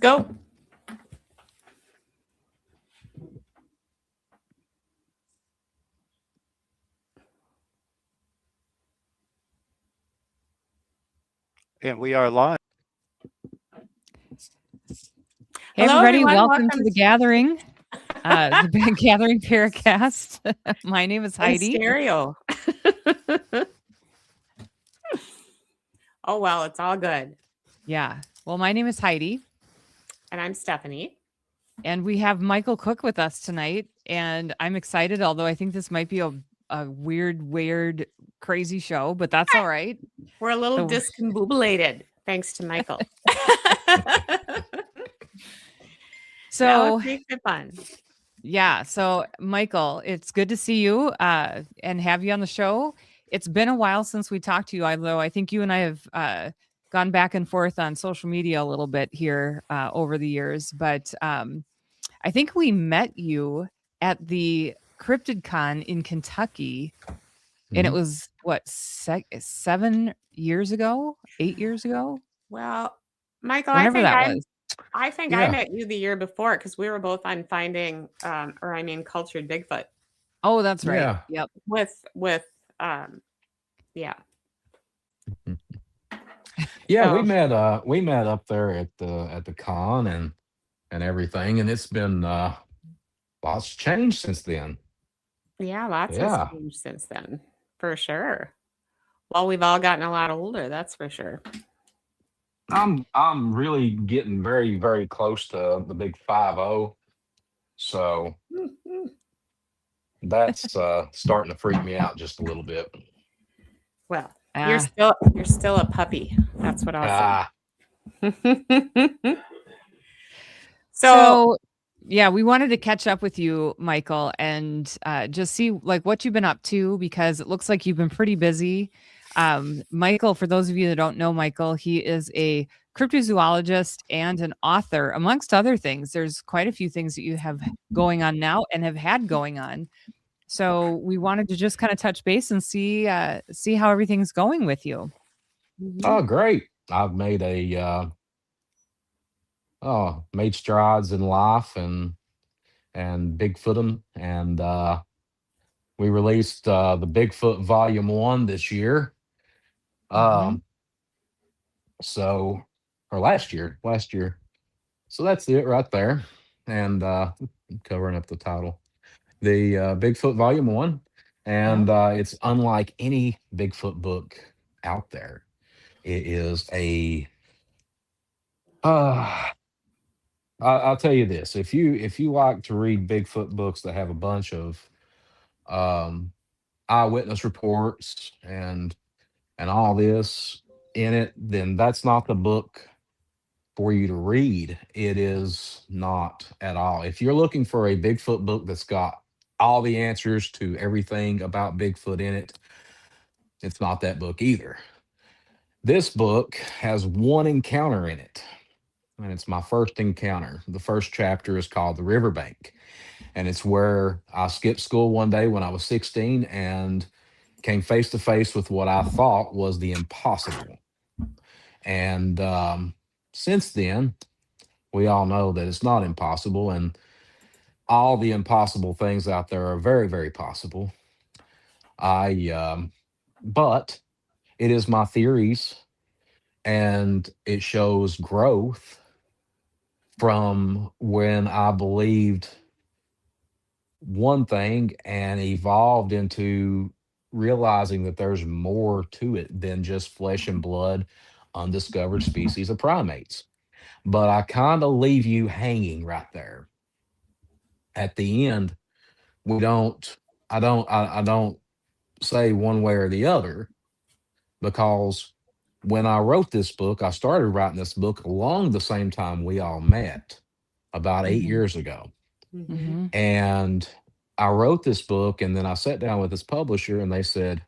go. And we are live. Hey, Hello, everybody. everyone. Welcome to the gathering, the big gathering Paracast. My name is In Heidi. stereo. Oh, well, it's all good. Yeah. Well, my name is Heidi. And I'm Stephanie. And we have Michael Cook with us tonight. And I'm excited, although I think this might be a weird, crazy show, but that's all right. We're a little discombobulated, thanks to Michael. So it makes it fun. Yeah. So, Michael, it's good to see you and have you on the show. It's been a while since we talked to you, although I think you and I have gone back and forth on social media a little bit here over the years. But I think we met you at the CryptidCon in Kentucky. And it was, what, 7 years ago? 8 years ago? Well, Michael, Whenever was. I think I met you the year before because we were both on finding, cultured Bigfoot. Oh, that's right. Yeah. Yep. Yeah. Yeah, So- we met up there at the con and everything, and it's been lots changed since then. Yeah, lots Yeah. has changed since then, for sure. Well, we've all gotten a lot older, that's for sure. I'm really getting very, very close to the big 50. So that's starting to freak me out just a little bit. Well, you're still a puppy. That's what I'll say. So, yeah, we wanted to catch up with you, Michael, and just see like what you've been up to, because it looks like you've been pretty busy. Michael, for those of you that don't know Michael, he is a cryptozoologist and an author, amongst other things. There's quite a few things that you have going on now and have had going on. So we wanted to just kind of touch base and see how everything's going with you. Oh, great! I've made made strides in life and Bigfooting, and we released the Bigfoot Volume 1 this year. So, or last year. So that's it right there. And covering up the title, the Bigfoot Volume 1, and it's unlike any Bigfoot book out there. It is a I'll tell you this: if you like to read Bigfoot books that have a bunch of eyewitness reports and all this in it, then that's not the book for you to read. It is not at all. If you're looking for a Bigfoot book that's got all the answers to everything about Bigfoot in it, it's not that book either. This book has one encounter in it, and it's my first encounter. The first chapter is called The Riverbank, and it's where I skipped school one day when I was 16 and came face to face with what I thought was the impossible. And since then, we all know that it's not impossible, and all the impossible things out there are very, very possible. But it is my theories, and it shows growth from when I believed one thing and evolved into realizing that there's more to it than just flesh and blood, undiscovered species of primates. But I kind of leave you hanging right there. At the end, I don't say one way or the other, because when I wrote this book, I started writing this book along the same time we all met about 8 years ago. And I wrote this book, and then I sat down with this publisher, and they said,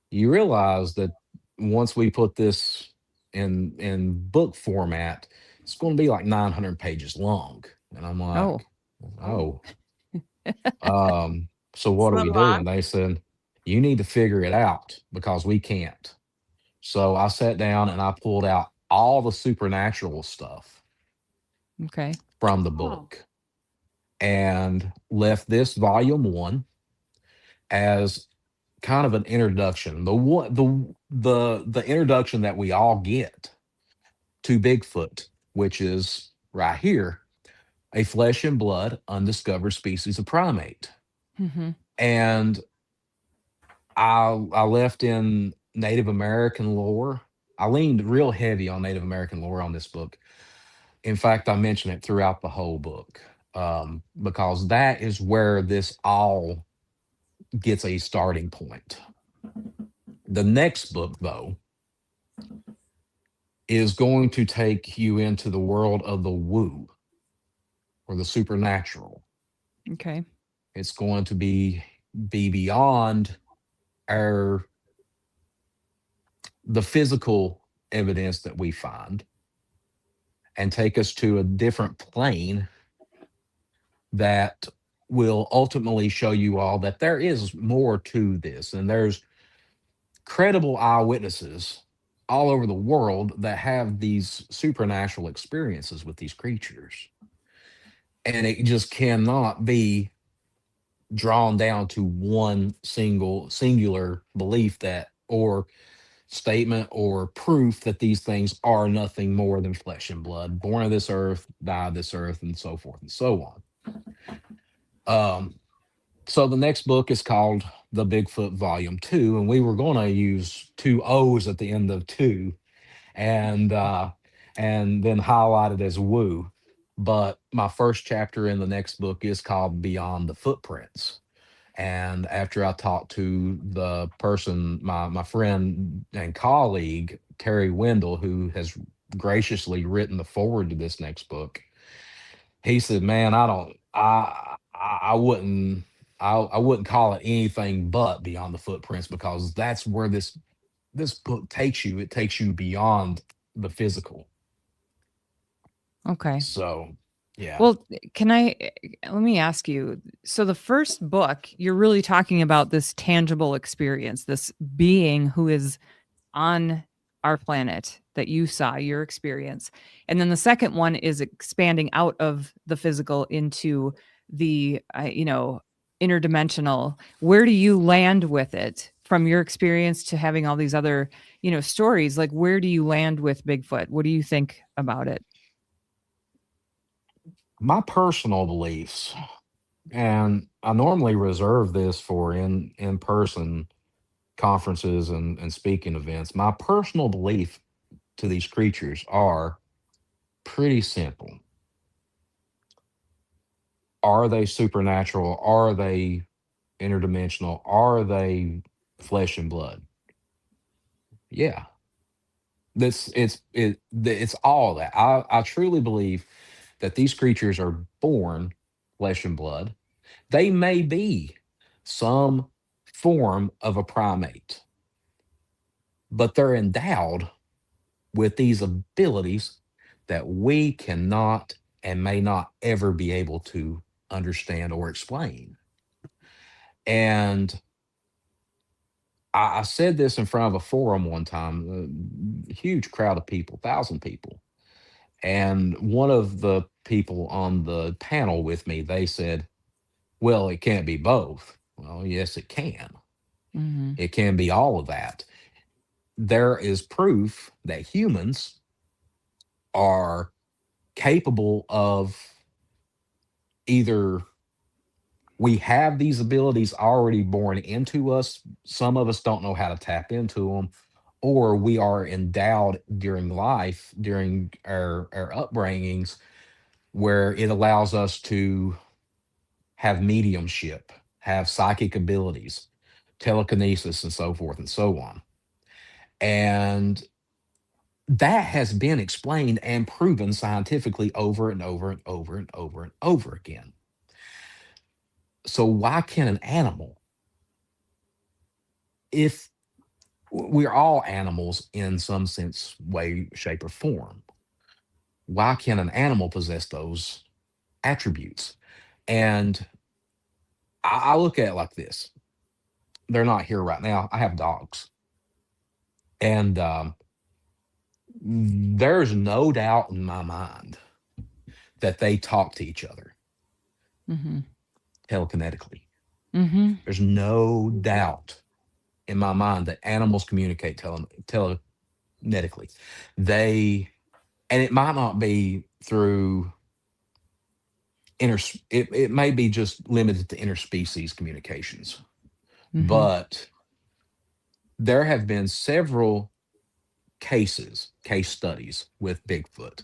"You realize that once we put this in book format, it's going to be like 900 pages long." And I'm like, "Oh, so what do we do?" And they said, "You need to figure it out because we can't." So I sat down and I pulled out all the supernatural stuff Okay. from the Oh, book and left this volume one as kind of an introduction. The introduction that we all get to Bigfoot, which is right here, a flesh and blood undiscovered species of primate. Mm-hmm. And I left in Native American lore. I leaned real heavy on Native American lore on this book. In fact, I mention it throughout the whole book, because that is where this all gets a starting point. The next book, though, is going to take you into the world of the woo or the supernatural. Okay. It's going to be beyond our the physical evidence that we find and take us to a different plane that will ultimately show you all that there is more to this and there's credible eyewitnesses all over the world that have these supernatural experiences with these creatures, and it just cannot be drawn down to one singular belief that or statement or proof that these things are nothing more than flesh and blood, born of this earth, die of this earth, and so forth and so on. So the next book is called The Bigfoot Volume 2, and we were going to use two O's at the end of two, and then highlight it as woo. But my first chapter in the next book is called Beyond the Footprints. And after I talked to the person, my friend and colleague, Terry Wendell, who has graciously written the forward to this next book, he said, "Man, I don't, I wouldn't, I wouldn't call it anything but Beyond the Footprints because that's where this book takes you. It takes you beyond the physical." Okay. So, yeah. Well, let me ask you. So the first book, you're really talking about this tangible experience, this being who is on our planet that you saw, your experience. And then the second one is expanding out of the physical into the, interdimensional. Where do you land with it from your experience to having all these other, stories? Like, where do you land with Bigfoot? What do you think about it? My personal beliefs, and I normally reserve this for in person conferences and speaking events. My personal belief to these creatures are pretty simple. Are they supernatural? Are they interdimensional? Are they flesh and blood? Yeah. It's all that. I truly believe that these creatures are born flesh and blood. They may be some form of a primate, but they're endowed with these abilities that we cannot and may not ever be able to understand or explain. And I said this in front of a forum one time, a huge crowd of people, 1,000 people. And one of the people on the panel with me, they said, well, it can't be both. Well, yes, it can. Mm-hmm. It can be all of that. There is proof that humans are capable of either we have these abilities already born into us, some of us don't know how to tap into them, or we are endowed during life, during our upbringings, where it allows us to have mediumship, have psychic abilities, telekinesis, and so forth and so on. And that has been explained and proven scientifically over and over and over and over and over again. So why can an animal, if we're all animals in some sense, way, shape, or form, why can an animal possess those attributes? And I look at it like this. They're not here right now. I have dogs. And there's no doubt in my mind that they talk to each other Mm-hmm. telekinetically. Mm-hmm. There's no doubt in my mind that animals communicate telekinetically. They, and it might not be through it may be just limited to interspecies communications, Mm-hmm. but there have been several case studies with Bigfoot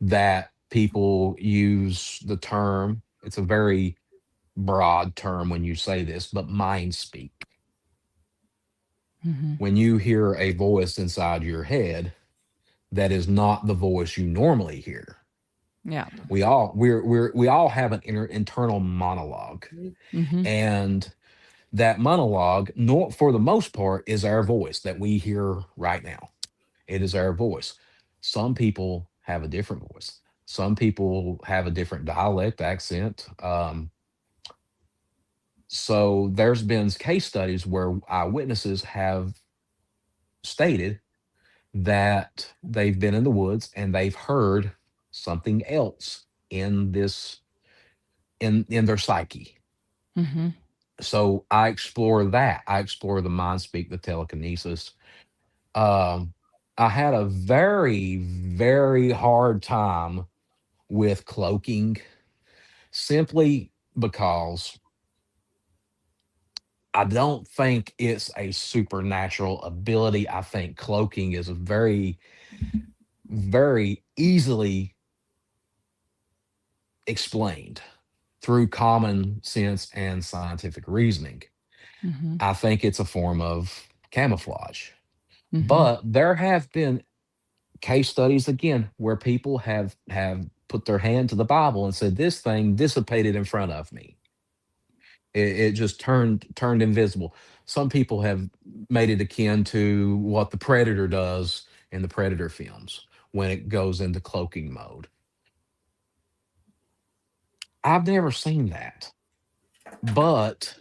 that people use the term, it's a very broad term when you say this, but mind speak. Mm-hmm. When you hear a voice inside your head that is not the voice you normally hear. Yeah. We all have an internal monologue, Mhm. Mm-hmm. and that monologue, no, for the most part, is our voice that we hear right now. It is our voice. Some people have a different voice. Some people have a different dialect accent. So there's been case studies where eyewitnesses have stated that they've been in the woods and they've heard something else in this in their psyche. Mm-hmm. So I explore that. I explore the mind speak, the telekinesis. Um, I had a very hard time with cloaking simply because I don't think it's a supernatural ability. I think cloaking is a very easily explained through common sense and scientific reasoning. Mm-hmm. I think it's a form of camouflage. Mm-hmm. But there have been case studies again where people have put their hand to the Bible and said this thing dissipated in front of me. It just turned invisible. Some people have made it akin to what the Predator does in the Predator films when it goes into cloaking mode. I've never seen that, but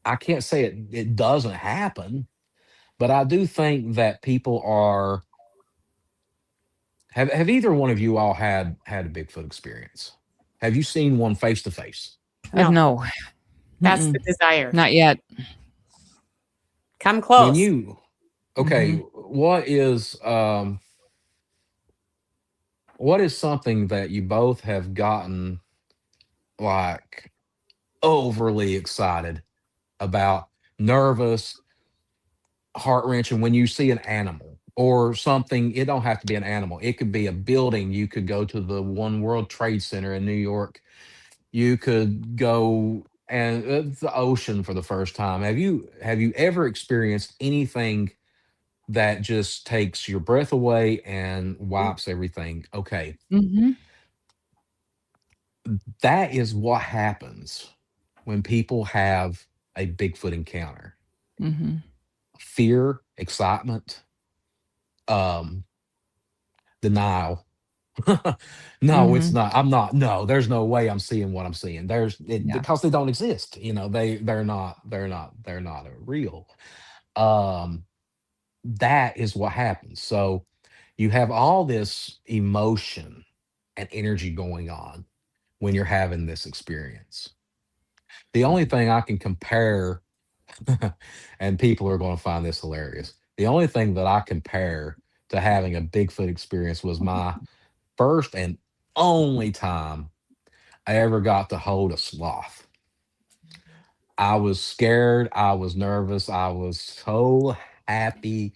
I can't say it doesn't happen. But I do think that people are. Have either one of you all had a Bigfoot experience? Have you seen one face to face? No, No. that's Mm-mm. the desire. Not yet. Come When close. you okay, Mm-hmm. what is something that you both have gotten like overly excited about, nervous, heart wrenching when you see an animal or something? It don't have to be an animal. It could be a building. You could go to the One World Trade Center in New York. You could go and the ocean for the first time. Have you ever experienced anything that just takes your breath away and wipes everything? Okay, Mm-hmm. that is what happens when people have a Bigfoot encounter. Mm-hmm. Fear, excitement, um, denial. No, it's Mm-hmm. not. I'm not. No, there's no way I'm seeing what I'm seeing. There's it, Yeah. because they don't exist. They're not real. Um, that is what happens. So you have all this emotion and energy going on when you're having this experience. The only thing I can compare, and people are going to find this hilarious. The only thing that I compare to having a Bigfoot experience was my first and only time I ever got to hold a sloth. I was scared. I was nervous. I was so happy.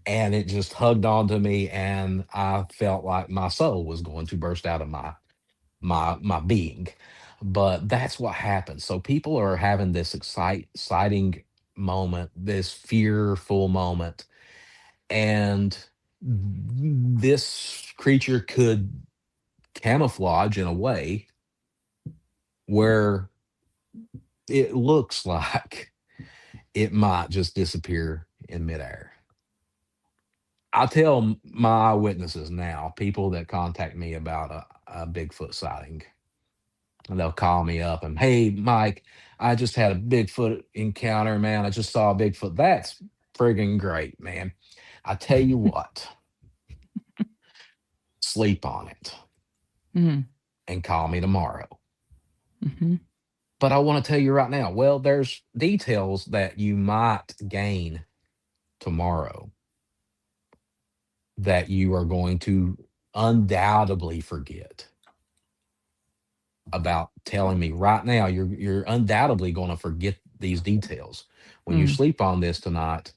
And it just hugged onto me. And I felt like my soul was going to burst out of my being. But that's what happens. So people are having this exciting moment, this fearful moment. And this creature could camouflage in a way where it looks like it might just disappear in midair. I tell my witnesses now, people that contact me about a Bigfoot sighting, and they'll call me up and, hey, Mike, I just had a Bigfoot encounter, man. I just saw a Bigfoot. That's friggin' great, man. I tell you what, sleep on it Mhm. and call me tomorrow. Mhm. But I want to tell you right now, well, there's details that you might gain tomorrow that you are going to undoubtedly forget about telling me right now. You're undoubtedly going to forget these details. When you Mm. sleep on this tonight,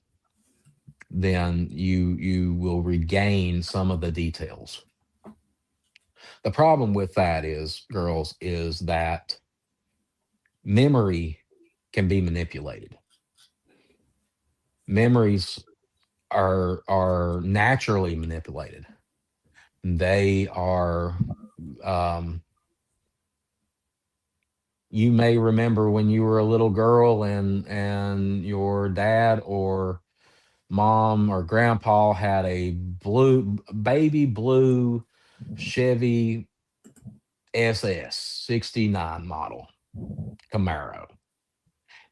then you will regain some of the details. The problem with that is, girls, is that memory can be manipulated. Memories are naturally manipulated. They are um, you may remember when you were a little girl and your dad or mom or grandpa had a baby blue Chevy SS 69 model Camaro.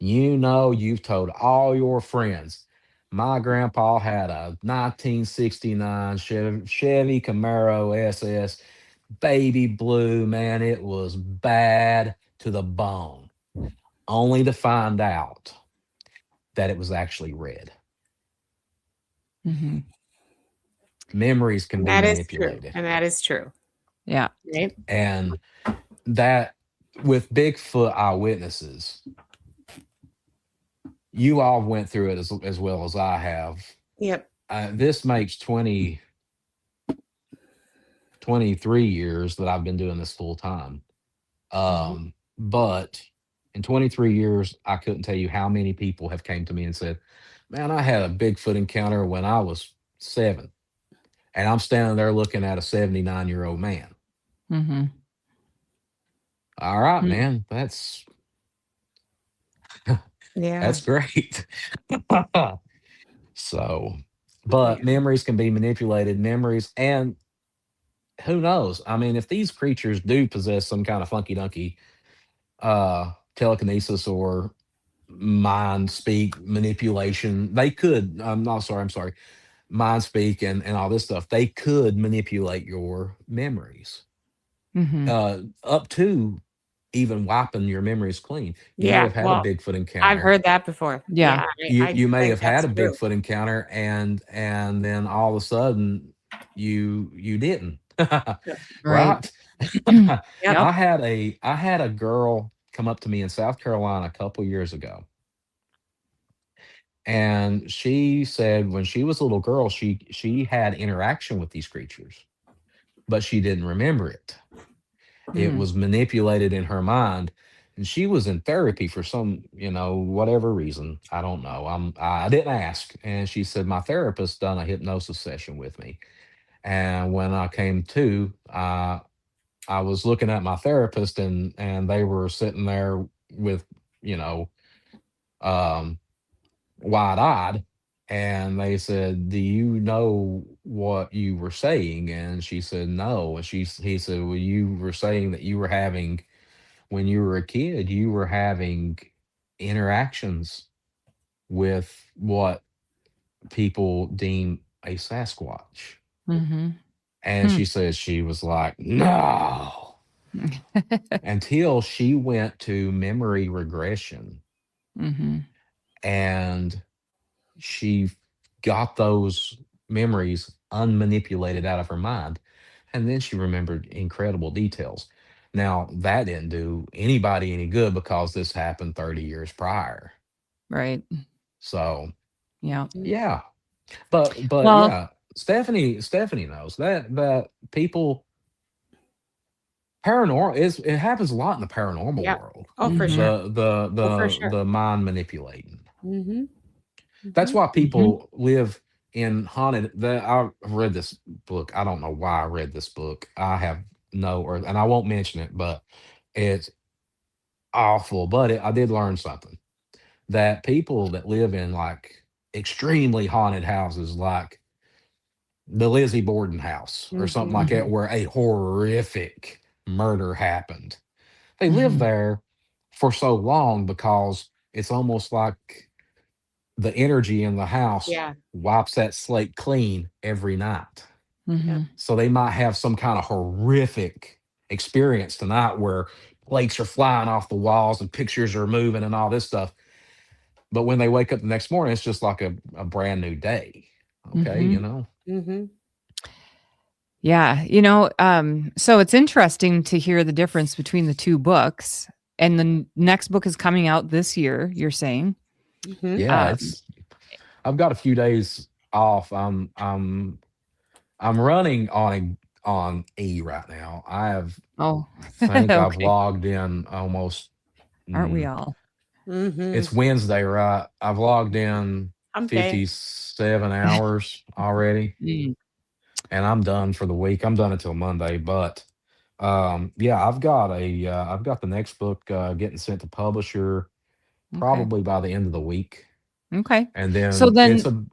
You know, you've told all your friends, my grandpa had a 1969 Chevy Camaro SS, baby blue, man. It was bad to the bone, only to find out that it was actually red. Mhm. Memories can And be that is true, manipulated. and that is true, Yeah. right? And that with Bigfoot eyewitnesses, you all went through it as well as I have. Yep. This makes 23 years that I've been doing this full time. Mhm. But in 23 years, I couldn't tell you how many people have came to me and said, "Man, I had a Bigfoot encounter when I was 7." And I'm standing there looking at a 79-year-old man. Mhm. All right, Mm. man, Yeah. that's great. So, but Yeah. memories can be manipulated, memories, and who knows? I mean, if these creatures do possess some kind of funky dunky telekinesis or mind speak manipulation, they could. I'm sorry, mind speak and all this stuff. They could manipulate your memories Mhm. up to even wiping your memories clean. You may Yeah, have had a well, Bigfoot I've encounter. heard that before. Yeah. Yeah, I You may think have had that's a true. Bigfoot encounter and then all of a sudden you didn't. Yep. Right. Right? Yep. Yep. I had a girl come up to me in South Carolina a couple years ago, and she said when she was a little girl, she had interaction with these creatures, but she didn't remember it. It Mhm. was manipulated in her mind, and she was in therapy for some, whatever reason. I don't know. I didn't ask, and she said my therapist done a hypnosis session with me, and when I came to, I was looking at my therapist, and they were sitting there with, you know, um, wide-eyed, and they said, "Do you know what you were saying?" And she said, "No." And he said, "Well, you were saying that you were having when you were a kid, you were having interactions with what people deem a Sasquatch." Mhm. And Hmm. she said she was like, "No." Until she went to memory regression Mhm. and she got those memories unmanipulated out of her mind. And then she remembered incredible details. Now, that didn't do anybody any good because this happened 30 years prior. Right. So, Yeah. yeah. But Well, yeah, Stephanie knows that people paranormal is it happens a lot in the paranormal Yep. world. Oh, for mhm. sure. Oh, for sure. The mind manipulating. Mhm. That's Mhm. why Mhm. people live in haunted. I read this book. I don't know why I read this book. I have no, or and I won't mention it, but it's awful. But I did learn something that people that live in like extremely haunted houses, like the Lizzie Borden house or something Mhm. like that, Mhm. where a horrific murder happened. They live Mhm. there for so long because it's almost like the energy in the house Yeah. wipes that slate clean every night. Yep. Mhm. So they might have some kind of horrific experience tonight where plates are flying off the walls and pictures are moving and all this stuff. But when they wake up the next morning, it's just like a brand new day. Okay, you Mhm. know? Mhm. Yeah, so it's interesting to hear the difference between the 2 books, and the next book is coming out this year, you're saying? Mhm. Yeah, Um, it's I've got a few days off. I'm running on E right now. I have oh, think I've okay. logged in almost Aren't we mm, all? Mhm. it's Wednesday, right? I've logged in Hump day. 57 hours already, Mm, and I'm done for the week. I'm done until Monday, but yeah, I've got the next book getting sent to publisher okay. probably by the end of the week. Okay. And So then it's then a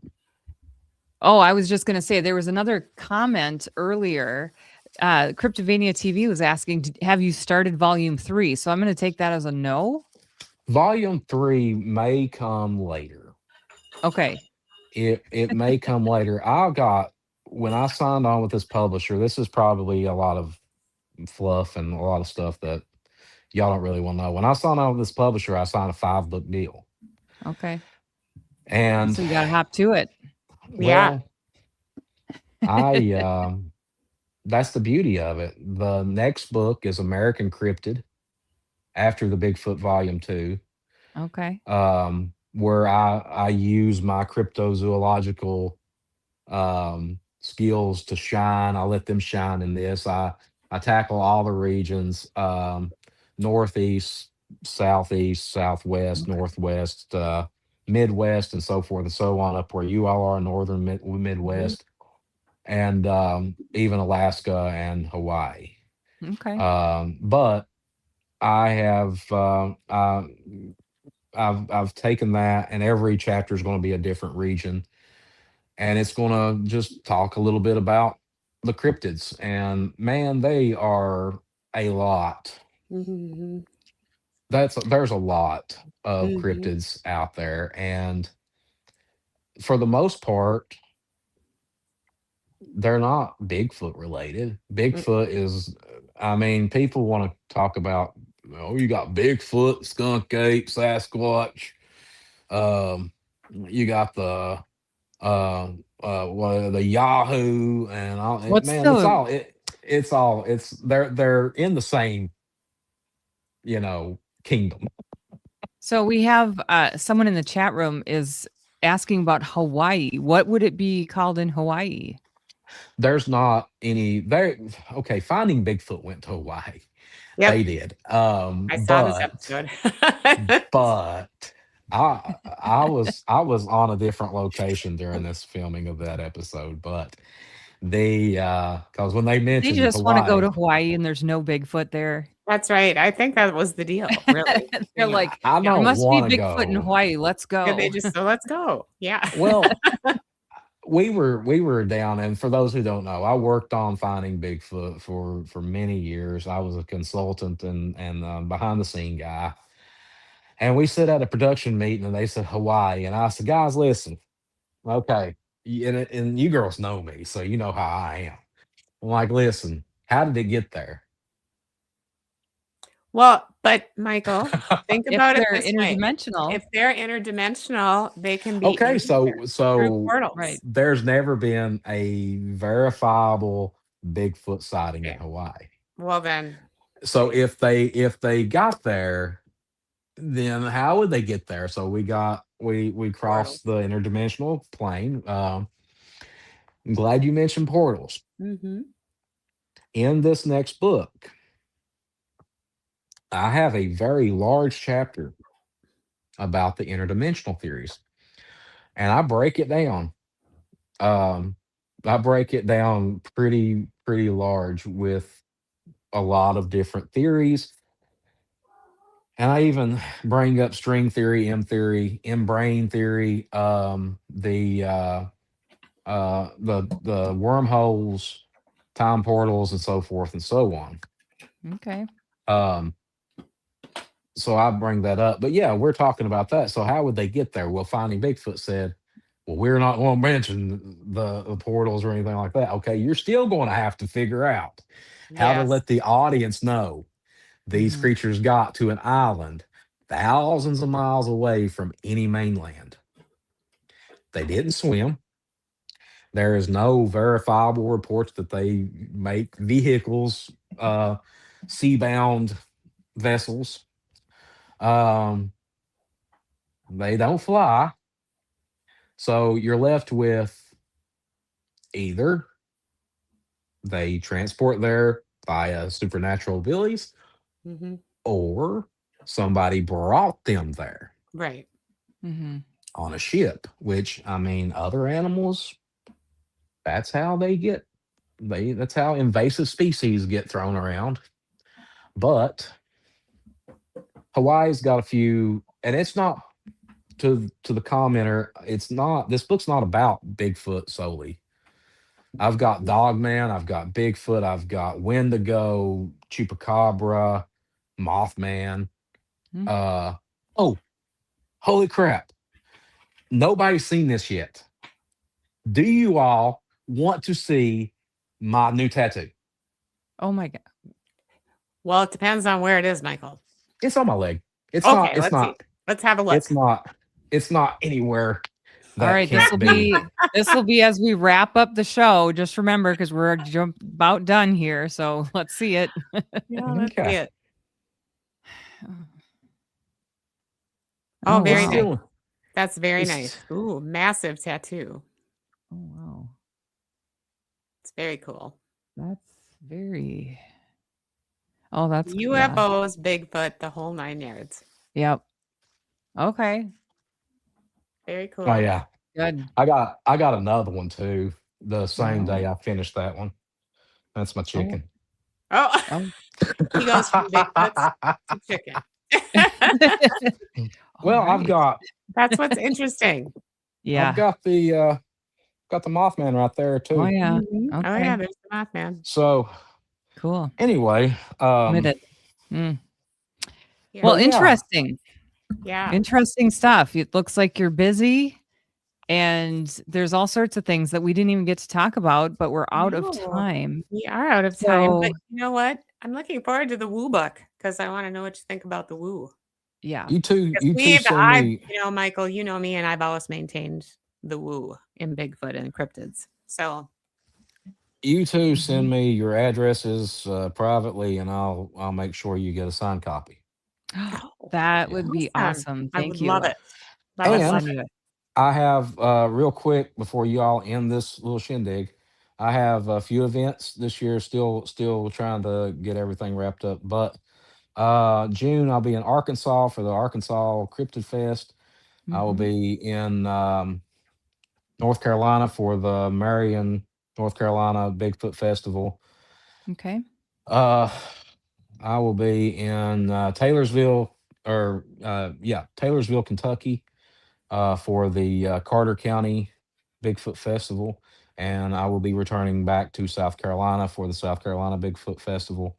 oh, I was just gonna say there was another comment earlier. Cryptovania TV was asking, have you started volume 3? So I'm gonna take that as a no. volume 3 may come later. Okay. It may come later. I got when I signed on with this publisher, this is probably a lot of fluff and a lot of stuff that y'all don't really want to know. When I signed on with this publisher, I signed a 5 book deal. Okay. And So you gotta hop to it. Yeah. well, I that's the beauty of it. The next book is American Cryptid after the Bigfoot Volume 2, Okay. where I use my cryptozoological skills to shine. I let them shine in this. I tackle all the regions, northeast, southeast, southwest, Okay. northwest, Midwest, and so forth and so on, up where you all are, northern Mhm. Midwest, and even Alaska and Hawaii. Okay. But I have I've taken that, and every chapter is going to be a different region, and it's going to just talk a little bit about the cryptids. And man, they are a lot. Mhm. There's a lot of Mhm. cryptids out there, and for the most part, they're not Bigfoot related. Mm. Bigfoot is, I mean, people want to talk about, oh, you got Bigfoot, skunk ape, Sasquatch. You got the Yahoo and all. What's Man, the it's they're in the same kingdom. So we have someone in the chat room is asking about Hawaii. What would it be called in Hawaii? There's not any there. Okay, Finding Bigfoot went to Hawaii. They Yep. did. I saw this But episode. but I was on a different location during this filming of that episode, but they because when they They mentioned just want to go Hawaii, to Hawaii and there's no Bigfoot there. That's right. I think that was the deal, really. They're You know, like, I yeah. there don't must be want to Bigfoot in go. Hawaii. Let's And they go. just so let's go. Yeah. Well, we were down, and for those who don't know, I worked on Finding Bigfoot for many years. I was a consultant and behind the scene guy, and we sit at a production meeting, and they said Hawaii, and I said, guys, listen, okay, and you girls know me, so you know how I am. I'm like, listen, how did it get there? Well, but Michael, think If about it they're this way. interdimensional, If they're interdimensional, they can be Okay, anywhere through right. portals. there's never been a verifiable Bigfoot sighting in Okay. Hawaii. Well then, So if they got there, then how would they get there? So we portals. crossed the interdimensional plane. I'm glad you mentioned portals. Mhm. In this next book, I have a very large chapter about the interdimensional theories, and I break it down. Um, I break it down pretty large with a lot of different theories, and I even bring up string theory, M brain theory, the wormholes, time portals, and so forth and so on. Okay. Um, so I bring that up, but yeah, we're talking about that. So how would they get there? Well, Finding Bigfoot said Well, we're not going to mention the portals or anything like that. Okay, you're still going to have to figure out how to Yes. let the audience know these Mhm. creatures got to an island thousands of miles away from any mainland. They didn't swim. There is no verifiable reports that they make vehicles, seabound vessels. Um, they don't fly. So you're left with either they transport there via supernatural abilities Hmm. or somebody brought them there Right. Mhm. on a ship, which I mean, other animals, that's how they get that's how invasive species get thrown around. But Hawaii's got a few, and it's not to the commenter, it's not this book's not about Bigfoot solely. I've got Dogman, I've got Bigfoot, I've got Wendigo, Chupacabra, Mothman. Mm. Uh oh, holy crap. Nobody's seen this yet. Do you all want to see my new tattoo? Oh my god. Well, it depends on where it is, Michael. It's on my leg. It's not, Okay, it's let's see. not, Let's have a look. it's not, it's not anywhere All that right, this will can't be. be as we wrap up the show. Just remember, because we're about done here. So let's see it. Yeah, let's see Okay. it. Oh, Oh, It's very wow. nice. still That's very nice. it's Ooh, massive tattoo. Oh wow. It's very cool. That's very. Oh, that's yeah. UFOs, Bigfoot, the whole 9 yards. Yep. Okay. Very oh cool. yeah. Good. I got another one too. The same Wow. day I finished that one. That's my Oh. chicken. Oh, Oh. he goes from Bigfoots to chicken. All Well, I've right. That's what's interesting. Yeah. got the Mothman right there Oh too. yeah. Mhm. Oh, Okay. yeah, there's the Mothman. So Cool. anyway, Committed. Mm. Yeah. Well, but yeah, interesting. Yeah. Interesting stuff. It looks like you're busy, and there's all sorts of things that we didn't even get to talk about, but we're out of No, time. we are out of time, but So you know what? I'm looking forward to the Woo book because I want to know what you think about the Woo. yeah. Because you two send me Michael, you know me, and I've always maintained the Woo in Bigfoot and cryptids. So, you two send Mhm. me your addresses privately, and I'll make sure you get a signed copy. oh, That Yeah. would be awesome. awesome. I would Thank love you. it. Love it. Let's And Love it. do it. I have real quick before you all end this little shindig. I have a few events this year. Still trying to get everything wrapped up. But June I'll be in Arkansas for the Arkansas Cryptid Fest. I will Mhm. be in North Carolina for the Marion, North Carolina Bigfoot Festival. Okay. Uh, I will be in Taylorsville, or yeah, Taylorsville, Kentucky, for the Carter County Bigfoot Festival, and I will be returning back to South Carolina for the South Carolina Bigfoot Festival.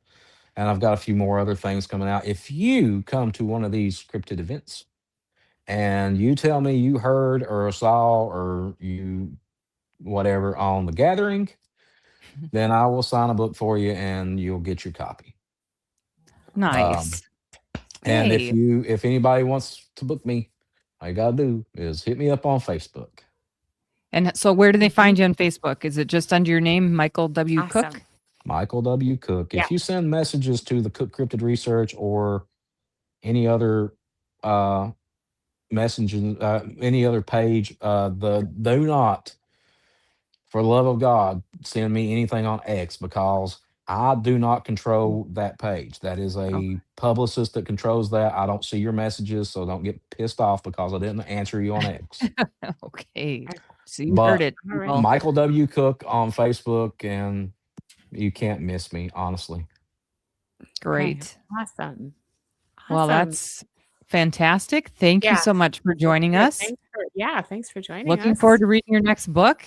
And I've got a few more other things coming out. If you come to one of these cryptid events and you tell me you heard or saw or you whatever on the gathering, then I will sign a book for you and you'll get your copy. Um, Nice. and Yay. if anybody wants to book me, all you gotta do is hit me up on Facebook. And so where do they Mhm. find you on Facebook? Is it just under your name, Michael W. Awesome. Cook? Michael W. Cook. Yeah. If you send messages to the Cook Cryptid Research or any other uh messaging any other page, the do not, for the love of God, send me anything on X because I do not control that page. That is Okay. a publicist that controls that. I don't see your messages, so don't get pissed off because I didn't answer you on X. Okay. Okay. So you heard But it, All right. people. Michael W. Cook on Facebook, and you can't miss me, honestly. Okay. Great. Awesome. Well, Awesome. that's fantastic. Thank you Yes. so much for joining Yeah, us. thanks for joining Looking us. forward to reading your next book.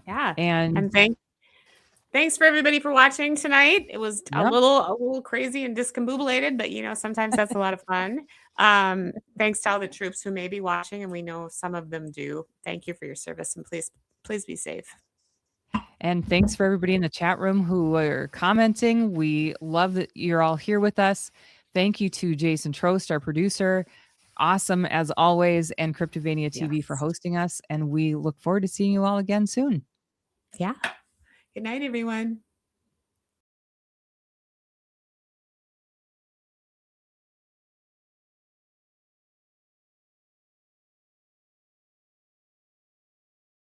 Yeah. And And thanks Thanks for everybody for watching tonight. It was a Yep. little crazy and discombobulated, but sometimes that's a lot of fun. Thanks to all the troops who may be watching, and we know some of them do. Thank you for your service, and please be safe. And thanks for everybody in the chat room who are commenting. We love that you're all here with us. Thank you to Jason Trost, our producer. Awesome as always, and Cryptovania TV for Yes. hosting us. And we look forward to seeing you all again soon. Yeah. Good night, everyone.